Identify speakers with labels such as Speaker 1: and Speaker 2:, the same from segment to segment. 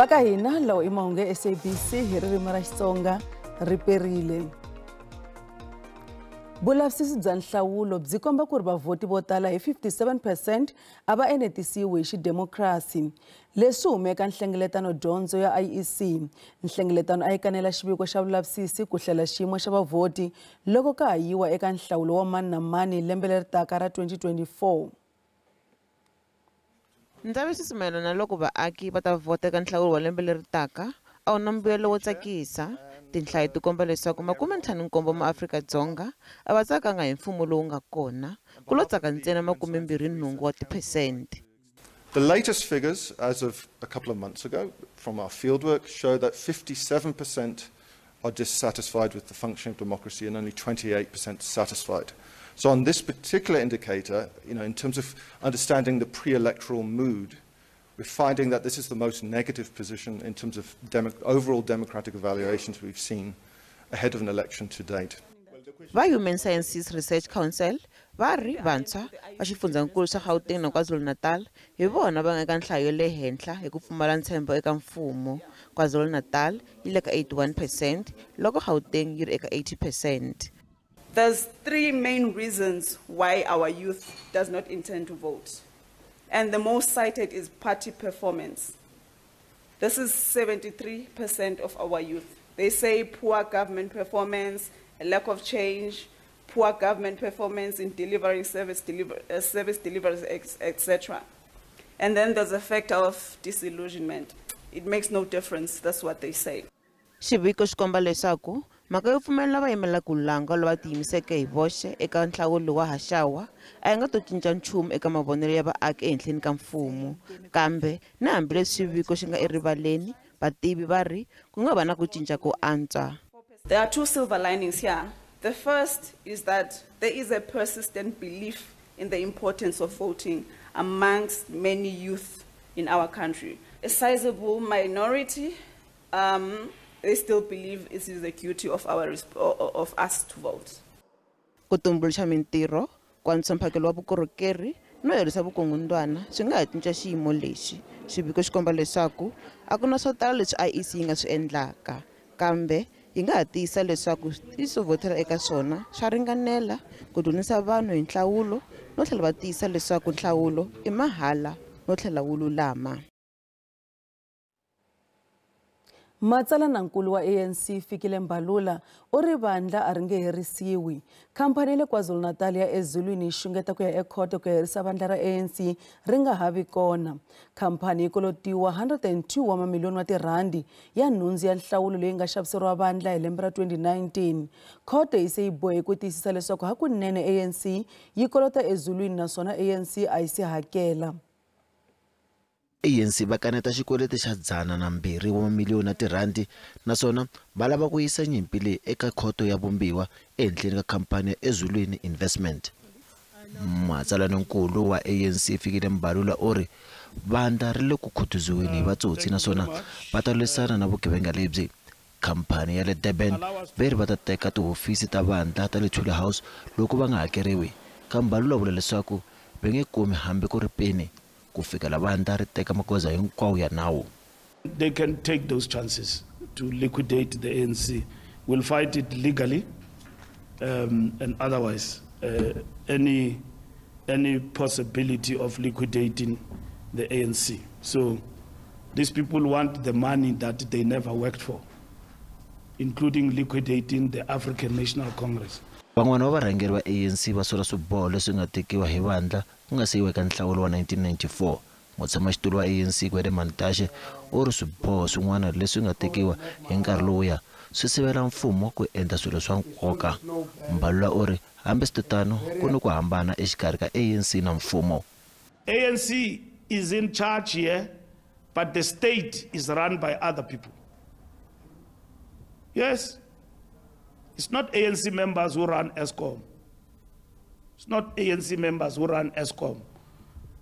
Speaker 1: Baka hina lawa Mahungu SABC hi ririmi ra Xitsonga ri perile. Vulavisisi bya nhlawulo byi komba ku ri vavhoti vo tala hi 57% a va enetisiwi hi xidemokirasi. Leswi humeka nhlengeletano dyondzo ya IEC. Nhlengeletano a yi kanela xiviko xa vulavisisi ku hlela xiyimo xa vavhoti loko ka ha yiwa eka nhlawulo wa mani na mani lembe leri taka ra 2024.
Speaker 2: Ndzavisiso mayelana loko vaaki va ta vhota eka nhlawulo wa lembe leri taka a wu na mbuyelo wo tsakisa. Tinhlayo ti komba leswaku 57 ma Afrika-Dzonga a va tsakanga hi mfumo lowu nga kona, ku lo tsaka ntsena 28%.
Speaker 3: The latest figures as of a couple of months ago from our fieldwork show that 57% are dissatisfied with the functioning of democracy and only 28% satisfied. So on this particular indicator, in terms of understanding the pre-electoral mood, we're finding that this is the most negative position in terms of overall democratic evaluations we've seen ahead of an election to date.
Speaker 2: Va Human Sciences Research Council va ri vantshwa va xifundzankulu xa Gauteng na KwaZulu-Natal hi vona va nga eka nhlayo le henhla hi ku pfumala ntshembo eka mfumo. KwaZulu-Natal yi le ka 81% loko Gauteng yi ri eka 80%.
Speaker 4: There's three main reasons why our youth does not intend to vote. And the most cited is party performance. This is 73% of our youth. They say poor government performance, a lack of change, poor government performance in delivering service deliveries, etc. And then there's a factor of disillusionment. It makes no difference, that's what they say.
Speaker 2: Xiviko xi komba leswaku mhaka yo pfumelela va yimela ku langa lava tiyimiseke hi voxe eka nhlawulo wa haxawa a yi nga to cinca nchumu eka mavonelo ya vaaki ehenhleni ka mfumo. Kambe na hambileswi xiviko xi nga erivaleni, vativi va ri ku nga va na ku cinca ko antswa.
Speaker 4: There are two silver linings here. The first is that there is a persistent belief in the importance of voting amongst many youth in our country. A sizable minority they still believe it is the duty of us to vote.
Speaker 2: Ku tumbuluxa mintirho, kwantswa mphakelo wa vukorhokeri no herisa vukungundwana swi nga ha cinca xiyimo lexi. Xiviko xi komba leswaku a ku na swo tala leswi IEC yi nga swi endlaka, kambe yi nga ha tiyisa leswaku yi swi vhotela eka swona swa ringanela ku dyondzisa vanhu hi nhlawulo no tlhela va tiyisa leswaku nhlawulo i mahala no tlhela wu lulama.
Speaker 1: Matsalanankulu wa ANC Fikile Mbalula u ri vandla a ri nge herisiwi. Khampani le KwaZulu-Natal ya eZulwini yi xungeta ku ya ekhoto ku herisa vandla ra ANC ri nga havi kona. Khampani yi kolotiwa 102 wa mamiliyoni wa tirhandi ya nhundzu ya nhlawulo leyi nga xaviseriwa vandla hi lembe ra 2019. Khoto yi se yi bohe ku tiyisisa leswaku hakunene ANC yi kolota eZulwini naswona ANC a yi si hakela.
Speaker 5: ANC va kaneta xikweleti xa 102 wa mamiliyoni ya tirhandi naswona va lava ku yisa nyimpi leyi eka khoto ya vumbiwa ehenhleni ka khampani ya eZulwini Investment. Matsalanankulu wa ANC Fikile Mbalula u ri vandla ri le ku khutuziweni hi vatsotsi naswona va ta lwisana na vugevenga lebyi. Khampani ya le Durban veri va ta teka tihofisi ta vandla ta le Tule House loko va nga hakeriwi. Mbalula vula leswaku va nge kumi hambi ku ri peni ku fikela vandla ri teka magoza hinkwawo ya nawu.
Speaker 6: They can take those chances to liquidate the ANC. We'll fight it legally and otherwise any possibility of liquidating the ANC. So these people want the money that they never worked for, including liquidating the African National Congress.
Speaker 5: Van'wana va varhangeri va ANC va sola swiboho leswi nga tekiwa hi vandla ku nga se yiwa eka nhlawulo wa 1994. Mutshamaxitulu wa ANC Gwede Mantashe u ri swiboho swin'wana leswi nga tekiwa hi nkarhi lowuya swi sivela mfumo ku endla swilo swa nkoka. Mbalula u ri hambisitano ku ni ku hambana exikarhi ka ANC na mfumo.
Speaker 6: ANC is in charge here, but the state is run by other people. Yes. It's not ANC members who run ESCOM. It's not ANC members who run ESCOM.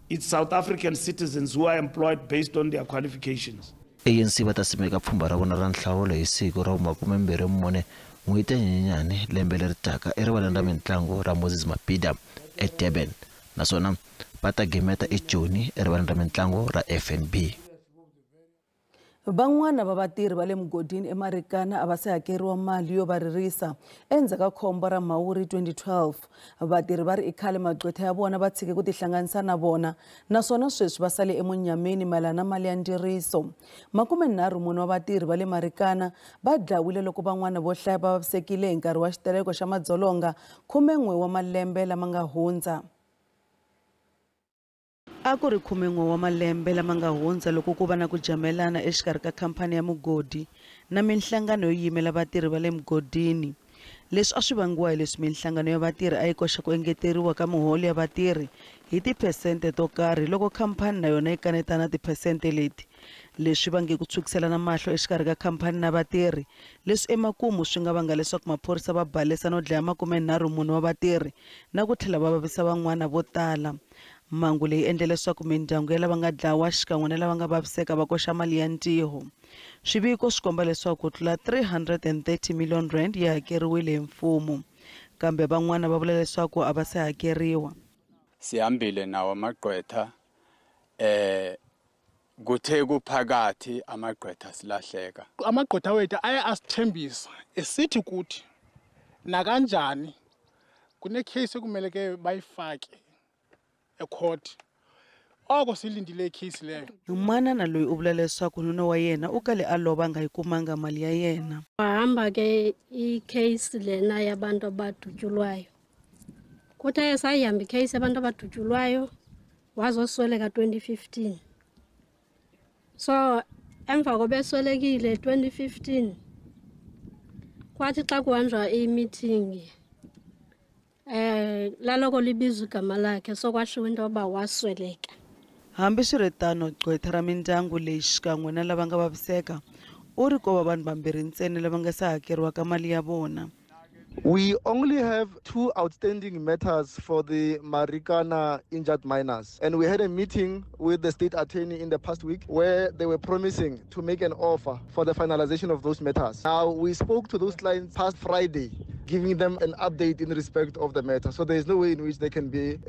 Speaker 6: It's South African citizens who are employed based on their qualifications.
Speaker 5: ANC va ta simeka pfhumba ra vona ra nhlawulo hi siku ra 24 n'hweti ya Nyenyanyane lembe leri taka erivaleni ra mitlangu ra Moses Mabhida eDurban. Naswona va ta gemeta eJoni erivaleni ra mitlangu ra FNB.
Speaker 1: Van'wana va vatirhi va le mugodini eMarikana a va se hakeriwa mali yo va ririsa endzhaku ka khombo ra Mhawuri 2012. Vatirhi va ri i khale magqwetha ya vona va tshike ku tihlanganisa na vona naswona sweswi va sale emunyameni mayelana na mali ya ndiriso. 34 wa vatirhi va le Marikana va dlawile loko van'wana vo hlaya va vavisekile hi nkarhi wa xitereko xa madzolonga 11 wa malembe lama nga hundza. A ku ri 11 wa malembe lama nga hundza loko ku va na ku jamelana exikarhi ka khampani ya mugodi na minhlangano yo yimela vatirhi va le mugodini. Leswi a swi vangiwa hi leswi minhlangano ya vatirhi a yi koxa ku engeteriwa ka muholo ya vatirhi hi tiphesente to karhi loko khampani na yona yi kanetana tiphesente leti. Leswi vange ku tshukisela na mahlo exikarhi ka khampani na vatirhi, leswi emakumu swi nga vanga leswaku maphorisa va balesa no dlaya 34 wa vatirhi na ku tlhela va vavisa van'wana vo tala. Mhangu leyi endle leswaku mindyangu ya lava nga dlawa xikan'we na lava nga vaviseka va koxa mali ya ntiho. Swiviko swi komba leswaku ku tlula 330 million rand yi hakeriwile hi mfumo, kambe van'wana va vula leswaku a va se hakeriwa.
Speaker 7: Sihambile nawo amagqwetha kuthe kuphakathi amagqwetha silahleka.
Speaker 8: Amagqwetha wethu aye asithembisa esithi kuthi nakanjani kune case ekumele ke bayifake ecourt. Oko silindile case leyo.
Speaker 1: Manana loyi u vula leswaku nuna wa yena u kale a lova nga yi kumanga mali ya yena.
Speaker 9: Wahamba ke I case lena yabantu abadutyulwayo. Kuthe sayihamba icase yabantu abadutyulwayo wazosweleka 2015. So emva kobeswelekile 2015 kwathi xa kuhanjwa i-meeting laloko libizwa igama lakhe so kwashiwo into yoba wasweleka.
Speaker 1: Hambi swiritano gqwetha ra mindyangu leyi xikan'we na lava nga vaviseka u ri ko va vanhu vambirhi ntsena lava nga se hakeriwaka mali ya vona.
Speaker 10: We only have 2 outstanding matters for the Marikana injured miners. And we had a meeting with the state attorney in the past week where they were promising to make an offer for the finalization of those matters. Now, we spoke to those clients past Friday, giving them an update in respect of the matter. So there is no way in which there can be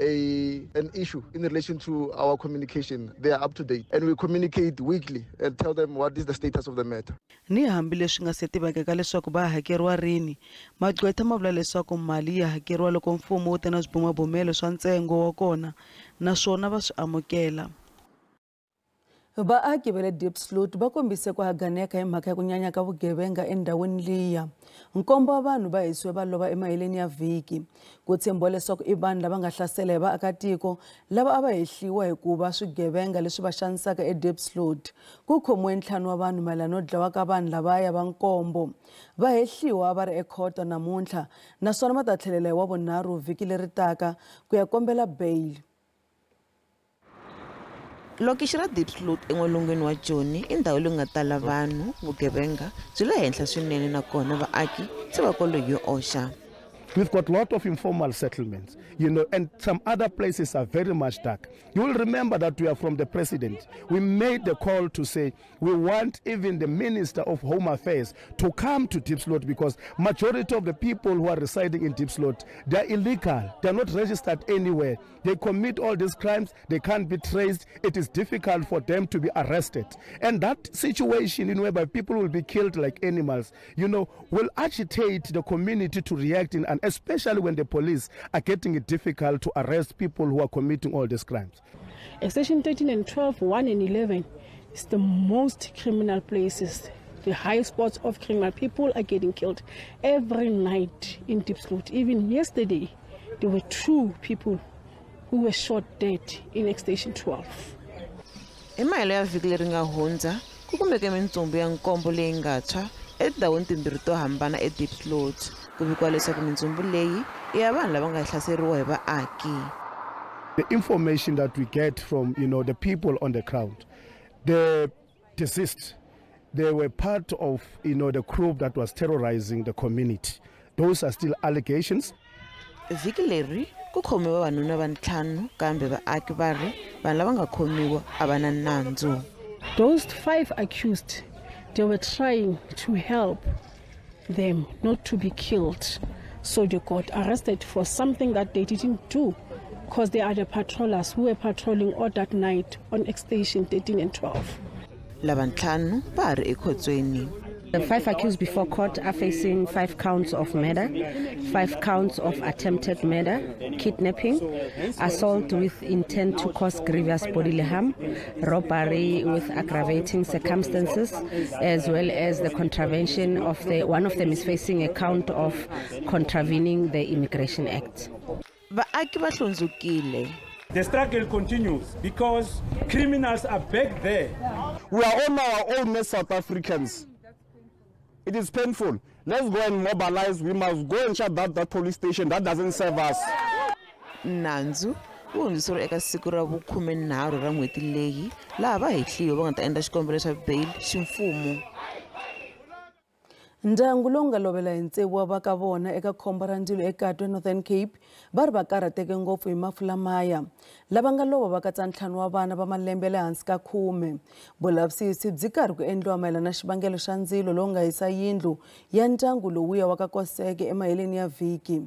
Speaker 10: an issue in relation to our communication. They are up to date. And we communicate weekly and tell them what is the status of the matter.
Speaker 1: Ni hambi leswi nga se tivekaka leswaku va hakeriwa rini, magqwetha ma vula leswaku mali ya hakeriwa loko mfumo wu te na swibumabumelo swa ntsengo wa kona naswona va swi amukela. Vaaki va le Diepsloot va kombise ku haganeka hi mhaka ya ku nyanya ka vugevenga endhawini liya. Nkombo wa vanhu va hisiwe va lova emaheleni ya vhiki. Ku tshembiwa leswaku I vanhu lava nga hlasela hi vaakatiko lava a va hehliwa hikuva swigevenga leswi va xanisaka eDiepsloot. Ku khomiwe 5 wa vanhu mayelana no dlawa ka vanhu lavaya va nkombo. Va hehliwa va ri ekhoto namuntlha naswona va ta tlhelela hi wavunharhu vhiki leri taka ku ya kombela bail.
Speaker 2: Lokixi ra Diepsloot en'walungwini wa Joni I ndhawu leyi nga tala vanhu vugevenga byi le henhla swinene nakona vaaki se va kolo yo oxa.
Speaker 6: We've got a lot of informal settlements, and some other places are very much dark. You will remember that we are from the president. We made the call to say we want even the Minister of Home Affairs to come to Diepsloot because majority of the people who are residing in Diepsloot, they are illegal. They are not registered anywhere. They commit all these crimes. They can't be traced. It is difficult for them to be arrested. And that situation whereby people will be killed like animals, will agitate the community to react and especially when the police are getting it difficult to arrest people who are committing all these crimes.
Speaker 11: Section 13 and 12, 1 and 11 is the most criminal places, the high spots of criminal. People are getting killed every night in Diepsloot. Even yesterday, there were 2 people who were shot dead in Station 12.
Speaker 2: Emailo ya vhiki leri nga hundza ku kumeke mintsumbu ya nkombo leyi nga tshwa etindhawini timbirhi to hambana eDiepsloot. Ku vikiwa leswaku mintsumbu leyi I ya vanhu lava nga hlaseriwa hi vaaki.
Speaker 6: The information that we get from the people on the ground, the deceased, they were part of the group that was terrorizing the community. Those are still allegations.
Speaker 2: Vhiki leri ku khomiwa vanhuna va 5 kambe vaaki va ri vanhu lava nga khomiwa a va na nandzu.
Speaker 11: Those 5 accused, they were trying to help them not to be killed. So they got arrested for something that they didn't do because they are the patrollers who were patrolling all that night on Station 13 and 12.
Speaker 2: lava ntlhanu va ha ri ekhotsweni.
Speaker 12: The 5 accused before court are facing 5 counts of murder, 5 counts of attempted murder, kidnapping, assault with intent to cause grievous bodily harm, robbery with aggravating circumstances, as well as the contravention of one of them is facing a count of contravening the Immigration Act.
Speaker 2: Vaaki va hlundzukile.
Speaker 13: The struggle continues because criminals are back there.
Speaker 14: We are on our own as South Africans. It is painful. Let's go and mobilize. We must go and shut down that police station. That doesn't serve us.
Speaker 2: Nandzu wu hundziseriwe eka siku ra vu-13 ra n'hweti leyi laha vahehliwa va nga ta endla xikombelo xa bail ximfumo.
Speaker 1: Ndyangu lowu nga lovela hi ntsevu wa va ka vona eka khombo ra ndzilo eKatwe Northern Cape va ri va karhateke ngopfu hi mafu lamaya. Lava nga lova va katsa 5 wa vana va malembe le hansi ka 10. Vulavisisi byi karhi ku endliwa mayelana na xivangelo xa ndzilo lowu nga hisa yindlu ya ndyangu lowuya wa ka Koseke emaheleni ya vhiki.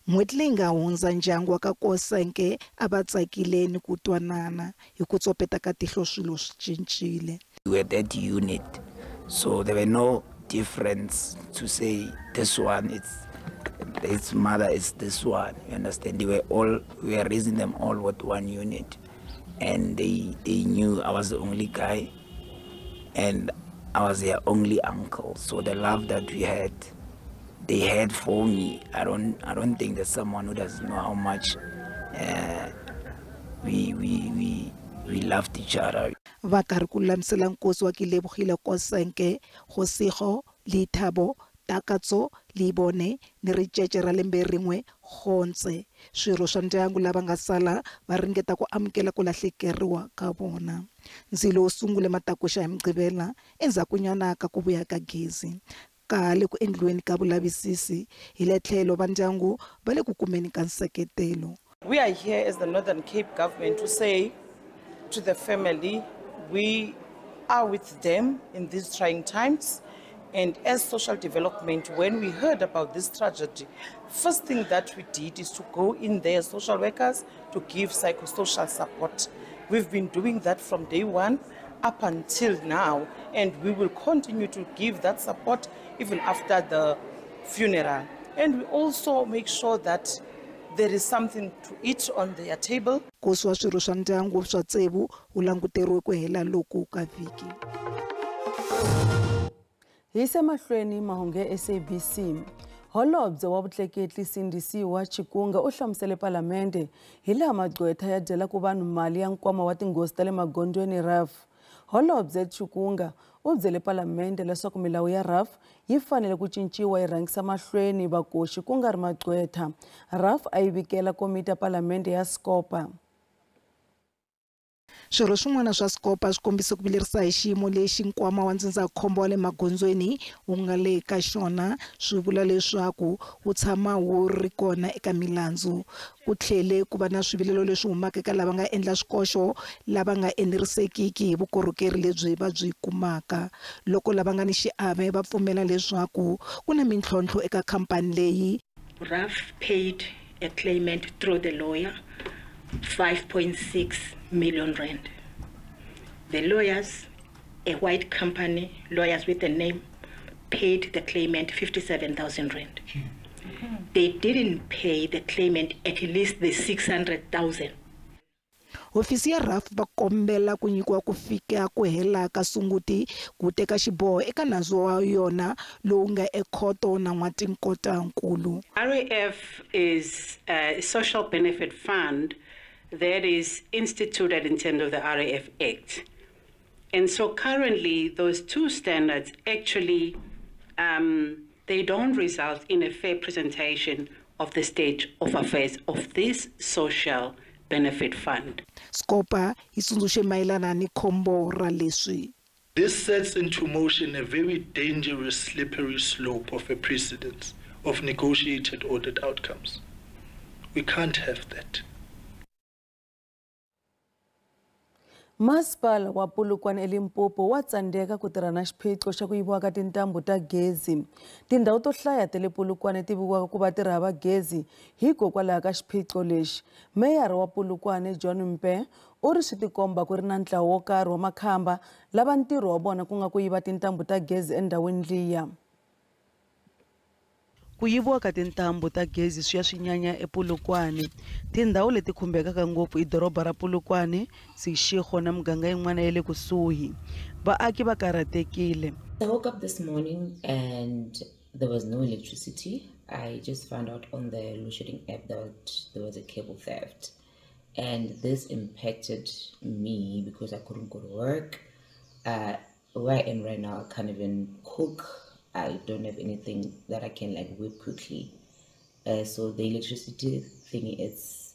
Speaker 15: N'hweti leyi nga hundza ndyangu wa ka Koseke a va tsakile ni ku twanana hi ku tsopeta ka tihlo swilo swi cincile.
Speaker 16: We were that unit. So there were no difference to say this one, its mother is this one. You understand? We were raising them all with one unit, and they knew I was the only guy, and I was their only uncle. So the love that they had for me, I don't think there's someone who doesn't know how much we loved each other.
Speaker 15: Va karhi ku lamisela nkosi wa Kilebogile Koseke Gosigo Lithabo Takatso Libone ni ricece ra lembe rin'we Khontse swirho swa ndyangu lava nga sala va ringeta ku amukela ku lahlekeriwa ka vona. Ndzilo wo sungule matakuxa hi Mgqivela endzhaku nyana ka ku vuya ka gezi ka le ku endliweni ka vulavisisi hi le tlhelo va ndyangu va le ku kumeni ka nseketelo.
Speaker 17: We are here as the Northern Cape government to say to the family, we are with them in these trying times. And as social development, when we heard about this tragedy, first thing that we did is to go in there, social workers, to give psychosocial support. We've been doing that from day one up until now, and we will continue to give that support even after the funeral. And we also make sure that there is something to eat on their table.
Speaker 15: Nkosi wa swirho swa ndyangu swa tsevu wu languteriwe ku hela loko ka vhiki.
Speaker 1: Hi se mahlweni mahungu ya SABC. Holobye wa vutleketli Sindisiwa Chikunga u hlamusele Palamende hi laha magqwetha ya dyela ku vanhu mali ya nkwama wa tinghozi ta le magondzweni RAF. Holobye Chikunga u byele Palamende leswaku milawu ya RAF yi fanele ku cinciwa yi rhangisa mahlweni vakoxi ku nga ri magqwetha. RAF a yi vikela komiti ya Palamende ya Scopa.
Speaker 15: Swirho swin'wana swa Scopa swi kombise ku vilerisa hi xiyimo lexi nkwama wa ndzindzakhombo wa le magondzweni wu nga le ka xona. Swi vula leswaku wu tshama wu ri kona eka milandzu. Ku tlhele ku va na swivilelo leswi humaka eka lava nga endla swikoxo lava nga enerisekiki hi vukorhokeri lebyi va byi kumaka. Loko lava nga ni xiave va pfumela leswaku ku na mintlhontlho eka khampani leyi.
Speaker 18: RAF paid a claimant through the lawyer 5.6 million rand. The lawyers, a white company, lawyers with a name, paid the claimant 57,000 rand. They didn't pay the claimant at least the 600,000.
Speaker 15: Ofisi ya RAF va kombela ku nyikiwa ku fika ku hela ka Sunguti ku teka xiboho eka nandzu wa yona lowu nga ekhoto na n'watinkotankulu.
Speaker 19: RAF is a social benefit fund that is instituted in terms of the RAF Act. And so currently those two standards actually, they don't result in a fair presentation of the state of affairs of this social benefit fund.
Speaker 15: Scopa isunzuxe mayelana ni khombo ra leswi.
Speaker 20: This sets into motion a very dangerous slippery slope of a precedent of negotiated audit outcomes. We can't have that.
Speaker 1: Masipala wa Polokwane eLimpopo wa tsandeka ku tirha na xiphiqo xa ku yiviwa ka tintambu ta gezi. Tindhawu to hlaya ta le Polokwane ti viwaka ku va tirha va gezi hikokwalaho ka xiphiqo lexi. Meyara wa Polokwane John Mpe u ri swi tikomba ku ri na ntlawa wo karhi wa makhamba lava ntirho wa vona ku nga ku yiva tintambu ta gezi endhawini liya. Ku yiviwa ka tintambu ta gezi swi ya swinyanya ePolokwane. Tindhawu leti khumbekaka ngopfu i doroba ra Polokwane, Sixego na muganga yin'wana ya le kusuhi. Vaaki va karhatekile.
Speaker 21: I woke up this morning and there was no electricity. I just found out on the load shedding app that there was a cable theft. And this impacted me because I couldn't go to work. Where I am right now, I can't even cook. I don't have anything that I can like whip quickly. So the electricity thing it's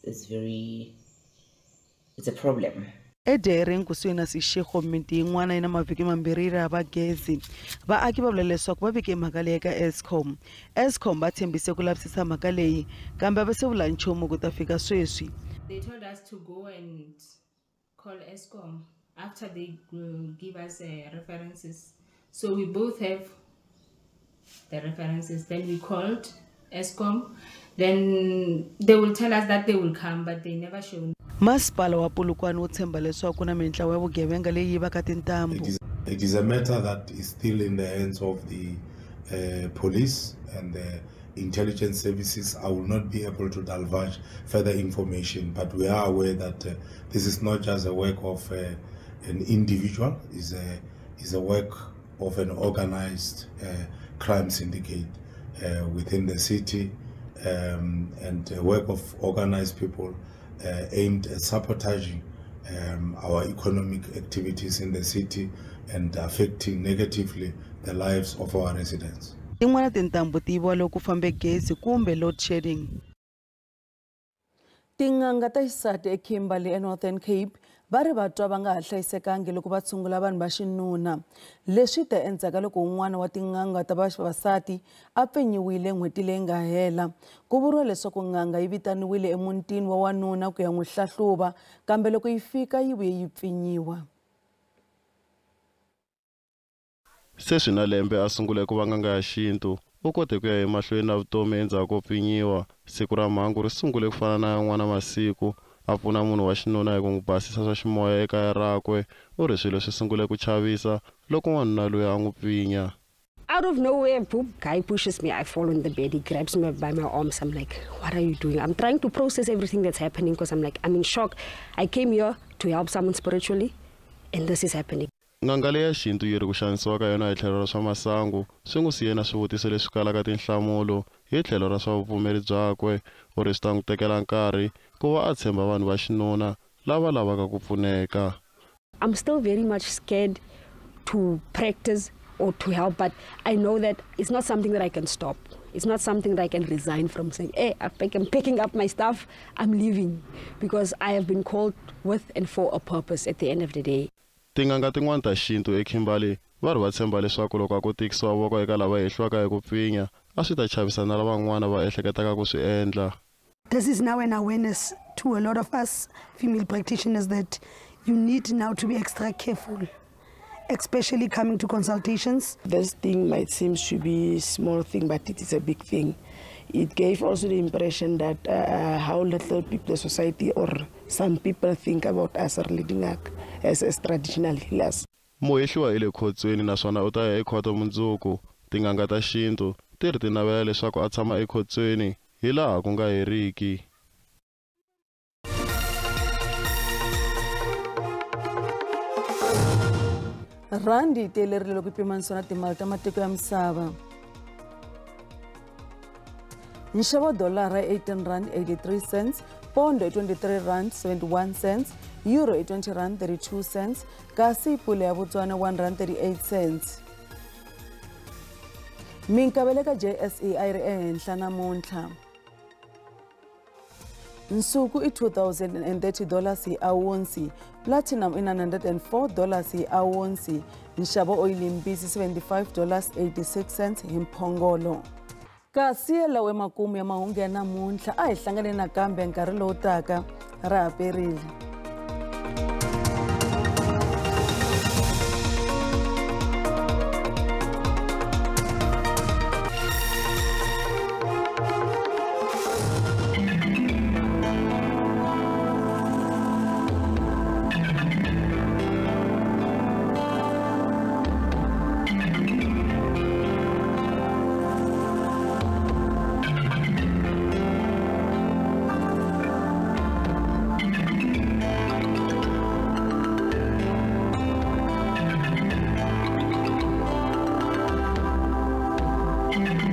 Speaker 21: a problem.
Speaker 1: Edering kusuhi na Sixego miti yin'wana ina mavhiki mambirhi ra va gezi. Vaaki va vula leswaku va vike mhaka leyi ka Eskom. Eskom va tshembise ku lavisisa mhaka leyi kambe va se vula nchumu ku ta fika sweswi.
Speaker 22: They told us to go and call Eskom after they give us references. So we both have the references. Then we called Eskom. Then they will tell us that they will come, but they never show.
Speaker 1: Masipala wa Polokwane u tshemba leswaku ku na mitlawa ya vugevenga leyi yivaka tintambu.
Speaker 23: It is a matter that is still in the hands of the police and the intelligence services. I will not be able to divulge further information, but we are aware that this is not just a work of an individual. It's a work of an organized crime syndicate within the city, and a work of organized people aimed at sabotaging our economic activities in the city and affecting negatively the lives of our residents.
Speaker 1: Tin'wana tintambu ti yiviwa loko ku fambe gezi kumbe load shedding. Tin'anga ta xisati eKimberley eNorthern Cape va ri vatwa va nga ha hlayisekangi loko va tshungula vanhu va xinuna. Leswi ta endzhaku loko un'wana wa tin'anga ta vavasati a pfinyiwile n'hweti leyi nga hela. Ku vuriwa leswaku n'anga yi vitaniwile emutini wa wanuna ku ya n'wi hlahluva kambe loko yi fika yi vuye yi pfinyiwa.
Speaker 24: Seswi na lembe a sungule ku va n'anga ya xintu u kote ku ya emahlweni na vutomi endzhaku ko pfinyiwa. Siku ra Mahungu ri sungule ku fana na yan'wana masiku a pfuna munhu wa xinuna hi ku n'wi basisa swa ximoya ekaya rakwe. U ri swilo swi sungule ku chavisa loko n'wanuna loyi a n'wi pfinya.
Speaker 12: Out of nowhere, boom, guy pushes me. I fall on the bed. He grabs me by my arms. I'm like, what are you doing? I'm trying to process everything that's happening because I'm like, I'm in shock. I came here to help someone spiritually, and this is happening.
Speaker 24: N'anga leyi ya xintu yi ri ku xanisiwa ka yona hi tlhelo ra swa masangu swi n'wi siye na swivutiso leswi kalaka tinhlamulo hi tlhelo ra swa vupfumeri byakwe. U ri swi ta n'wi tekela nkarhi ku va a tshemba vanhu va xinuna lava lavaka ku pfuneka.
Speaker 12: I'm still very much scared to practice or to help, but I know that it's not something that I can stop. It's not something that I can resign from, saying, hey, I'm picking up my stuff, I'm leaving, because I have been called with and for a purpose at the end of the day.
Speaker 24: Tin'anga tin'wana ta xintu eKimberley va ri va tshemba leswaku loko a ko tikisiwa voko eka lava hehliwaka hi ku pfinya a swi ta chavisa na lavan'wana va ehleketaka ku swi endla.
Speaker 25: This is now an awareness to a lot of us female practitioners that you need now to be extra careful, especially coming to consultations.
Speaker 26: This thing might seem to be a small thing, but it is a big thing. It gave also the impression that how little people, the society or some people think about us leading up as traditional healers.
Speaker 24: Muhehliwa ile khotsweni naswona u ta ya ekhoto mundzuku. Tin'anga ta xintu ti ri ti navela leswaku a tshama ekhotsweni hi laha ku nga heriki.
Speaker 1: Randi yi telerile ku pimanisiwa na timali ta matiko ya misava. Nxavo wa dolara i 18 rand 83 cents, pondo i 23 rand 71 cents, euro i 20 rand 32 cents, kasi pula ya Botswana 1 rand 38 cents. Minkavelo ka JSE a yi ri ehenhla namuntlha. Nsuku i $2,030 hi awunsi, platinum i $904 hi awunsi, nxavo oil yimbisi $75.86 hi mphongolo. Kasi lawa emakumu ya mahungu ya namuntlha a hi hlangane nakambe nkarhi lowu taka ra haperile.
Speaker 3: you.